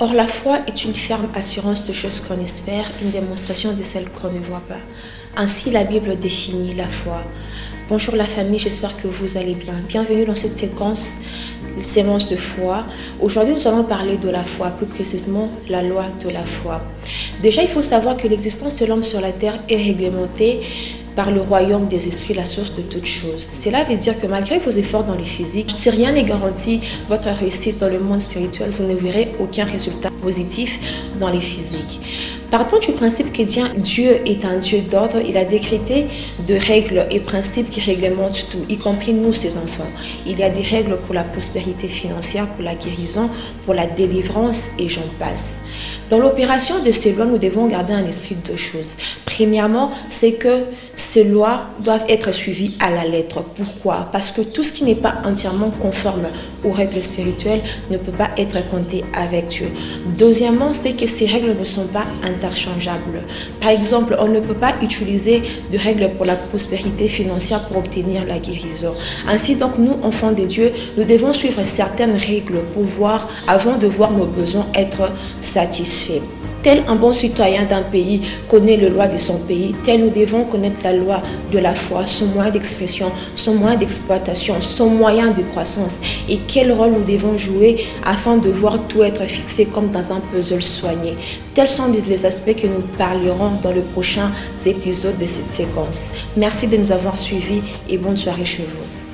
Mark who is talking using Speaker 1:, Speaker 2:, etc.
Speaker 1: Or, la foi est une ferme assurance de choses qu'on espère, une démonstration de celles qu'on ne voit pas. Ainsi, la Bible définit la foi. Bonjour la famille, j'espère que vous allez bien. Bienvenue dans cette séquence de foi. Aujourd'hui, nous allons parler de la foi, plus précisément la loi de la foi. Déjà, il faut savoir que l'existence de l'homme sur la terre est réglementée par le royaume des esprits, la source de toutes choses. Cela veut dire que malgré vos efforts dans le physique, si rien n'est garanti votre réussite dans le monde spirituel, vous ne verrez aucun résultat positif dans les physiques. Partant du principe que Dieu est un Dieu d'ordre, il a décrété de règles et principes qui réglementent tout, y compris nous, ses enfants. Il y a des règles pour la prospérité financière, pour la guérison, pour la délivrance et j'en passe. Dans l'opération de ces lois, nous devons garder un esprit de deux choses. Premièrement, c'est que ces lois doivent être suivies à la lettre. Pourquoi? Parce que tout ce qui n'est pas entièrement conforme aux règles spirituelles ne peut pas être compté avec Dieu. Deuxièmement, c'est que ces règles ne sont pas interchangeables. Par exemple, on ne peut pas utiliser de règles pour la prospérité financière pour obtenir la guérison. Ainsi donc, nous, enfants de Dieu, nous devons suivre certaines règles avant de voir nos besoins être satisfaits. Tel un bon citoyen d'un pays connaît les lois de son pays, tel nous devons connaître la loi de la foi, son moyen d'expression, son moyen d'exploitation, son moyen de croissance et quel rôle nous devons jouer afin de voir tout être fixé comme dans un puzzle soigné. Tels sont les aspects que nous parlerons dans le prochain épisode de cette séquence. Merci de nous avoir suivis et bonne soirée chez vous.